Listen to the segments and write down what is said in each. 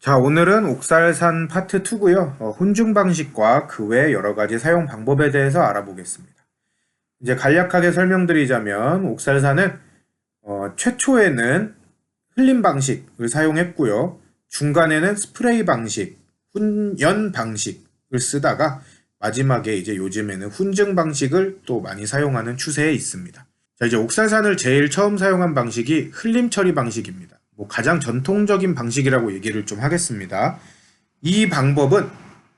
자, 오늘은 옥살산 파트 2고요. 혼중 방식과 그 외 여러 가지 사용 방법에 대해서 알아보겠습니다. 이제 간략하게 설명드리자면 옥살산은 최초에는 흘림 방식을 사용했고요. 중간에는 스프레이 방식, 훈연 방식을 쓰다가 마지막에 이제 요즘에는 훈증 방식을 또 많이 사용하는 추세에 있습니다. 자, 이제 옥살산을 제일 처음 사용한 방식이 흘림 처리 방식입니다. 가장 전통적인 방식이라고 얘기를 좀 하겠습니다. 이 방법은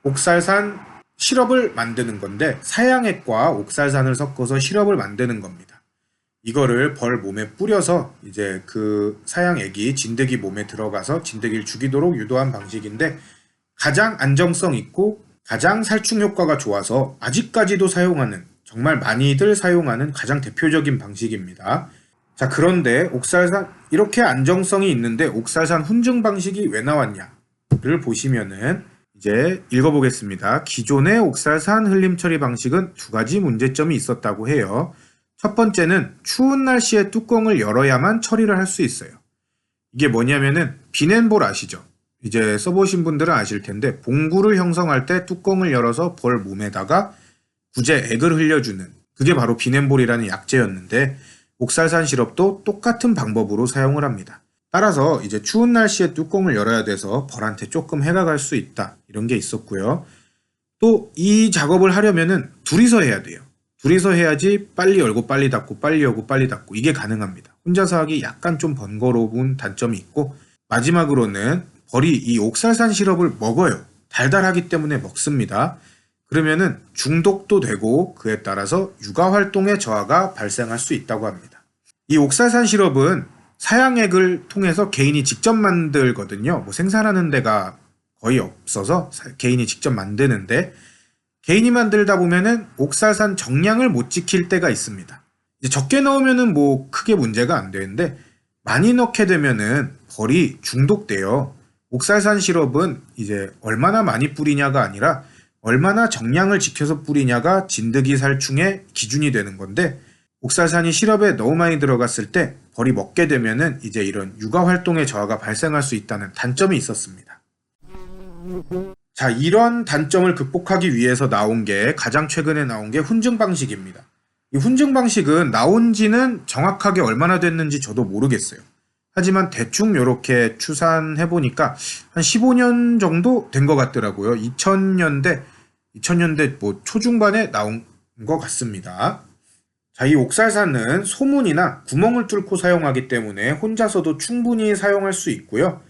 옥살산 시럽을 만드는 건데 사양액과 옥살산을 섞어서 시럽을 만드는 겁니다. 이거를 벌 몸에 뿌려서 이제 그 사양액이 진드기 몸에 들어가서 진드기를 죽이도록 유도한 방식인데 가장 안정성 있고 가장 살충 효과가 좋아서 아직까지도 사용하는, 정말 많이들 사용하는 가장 대표적인 방식입니다. 자, 그런데 옥살산 이렇게 안정성이 있는데 옥살산 훈증 방식이 왜 나왔냐를 보시면은 이제 읽어보겠습니다. 기존의 옥살산 흘림 처리 방식은 두 가지 문제점이 있었다고 해요. 첫 번째는 추운 날씨에 뚜껑을 열어야만 처리를 할 수 있어요. 이게 뭐냐면은 비넨볼 아시죠? 이제 써보신 분들은 아실 텐데 봉구를 형성할 때 뚜껑을 열어서 벌 몸에다가 구제 액을 흘려주는, 그게 바로 비넨볼이라는 약재였는데 옥살산 시럽도 똑같은 방법으로 사용을 합니다. 따라서 이제 추운 날씨에 뚜껑을 열어야 돼서 벌한테 조금 해가 갈 수 있다, 이런 게 있었고요. 또 이 작업을 하려면은 둘이서 해야 돼요. 둘이서 해야지 빨리 열고 빨리 닫고 빨리 열고 빨리 닫고 이게 가능합니다. 혼자서 하기 약간 좀 번거로운 단점이 있고, 마지막으로는 벌이 이 옥살산 시럽을 먹어요. 달달하기 때문에 먹습니다. 그러면은 중독도 되고 그에 따라서 육아 활동의 저하가 발생할 수 있다고 합니다. 이 옥살산 시럽은 사양액을 통해서 개인이 직접 만들거든요. 생산하는 데가 거의 없어서 개인이 직접 만드는데, 개인이 만들다 보면은 옥살산 정량을 못 지킬 때가 있습니다. 이제 적게 넣으면은 크게 문제가 안 되는데 많이 넣게 되면은 벌이 중독돼요. 옥살산 시럽은 이제 얼마나 많이 뿌리냐가 아니라 얼마나 정량을 지켜서 뿌리냐가 진드기 살충의 기준이 되는 건데, 옥살산이 시럽에 너무 많이 들어갔을 때 벌이 먹게 되면은 이제 이런 육아 활동의 저하가 발생할 수 있다는 단점이 있었습니다. 자, 이런 단점을 극복하기 위해서 가장 최근에 나온 게 훈증 방식입니다. 이 훈증 방식은 나온 지는 정확하게 얼마나 됐는지 저도 모르겠어요. 하지만 대충 이렇게 추산해보니까 한 15년 정도 된 것 같더라고요. 2000년대 초중반에 나온 것 같습니다. 자, 이 옥살산은 소문이나 구멍을 뚫고 사용하기 때문에 혼자서도 충분히 사용할 수 있고요.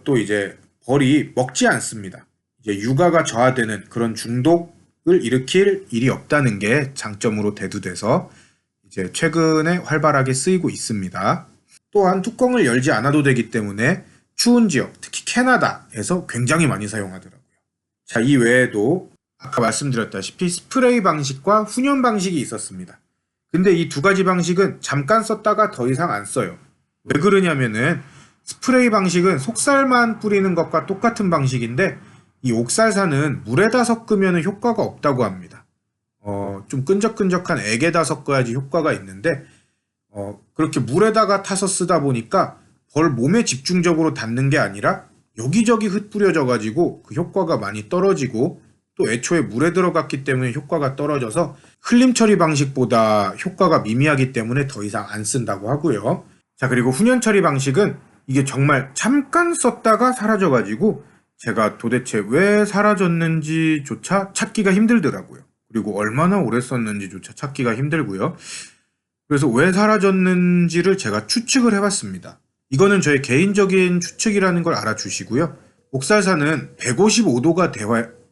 또 이제 벌이 먹지 않습니다. 이제 육아가 저하되는 그런 중독을 일으킬 일이 없다는 게 장점으로 대두돼서 이제 최근에 활발하게 쓰이고 있습니다. 또한 뚜껑을 열지 않아도 되기 때문에 추운 지역, 특히 캐나다에서 굉장히 많이 사용하더라고요. 자, 이 외에도 아까 말씀드렸다시피 스프레이 방식과 훈연 방식이 있었습니다. 근데 이 두 가지 방식은 잠깐 썼다가 더 이상 안 써요. 왜 그러냐면은 스프레이 방식은 속살만 뿌리는 것과 똑같은 방식인데 이 옥살산은 물에다 섞으면 효과가 없다고 합니다. 좀 끈적끈적한 액에다 섞어야지 효과가 있는데 그렇게 물에다가 타서 쓰다 보니까 벌 몸에 집중적으로 닿는 게 아니라 여기저기 흩뿌려져 가지고 그 효과가 많이 떨어지고, 또 애초에 물에 들어갔기 때문에 효과가 떨어져서 흘림 처리 방식보다 효과가 미미하기 때문에 더 이상 안 쓴다고 하고요. 자, 그리고 훈연 처리 방식은 이게 정말 잠깐 썼다가 사라져 가지고 제가 도대체 왜 사라졌는지조차 찾기가 힘들더라고요. 그리고 얼마나 오래 썼는지조차 찾기가 힘들고요. 그래서 왜 사라졌는지를 제가 추측을 해봤습니다. 이거는 저의 개인적인 추측이라는 걸 알아주시고요. 옥살산은 155도가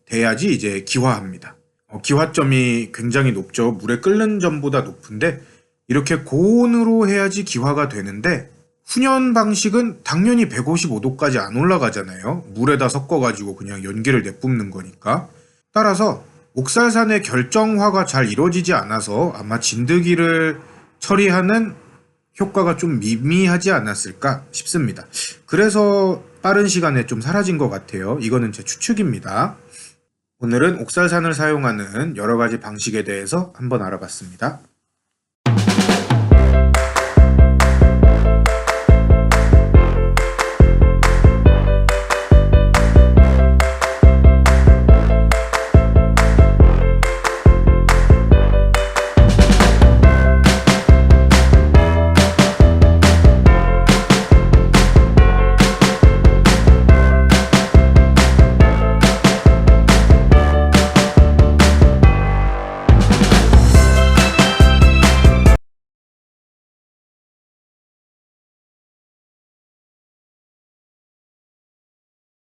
돼야지 이제 기화합니다. 기화점이 굉장히 높죠. 물에 끓는 점보다 높은데 이렇게 고온으로 해야지 기화가 되는데, 훈연 방식은 당연히 155도까지 안 올라가잖아요. 물에다 섞어가지고 그냥 연기를 내뿜는 거니까. 따라서 옥살산의 결정화가 잘 이루어지지 않아서 아마 진드기를 처리하는 효과가 좀 미미하지 않았을까 싶습니다. 그래서 빠른 시간에 좀 사라진 것 같아요. 이거는 제 추측입니다. 오늘은 옥살산을 사용하는 여러 가지 방식에 대해서 한번 알아봤습니다.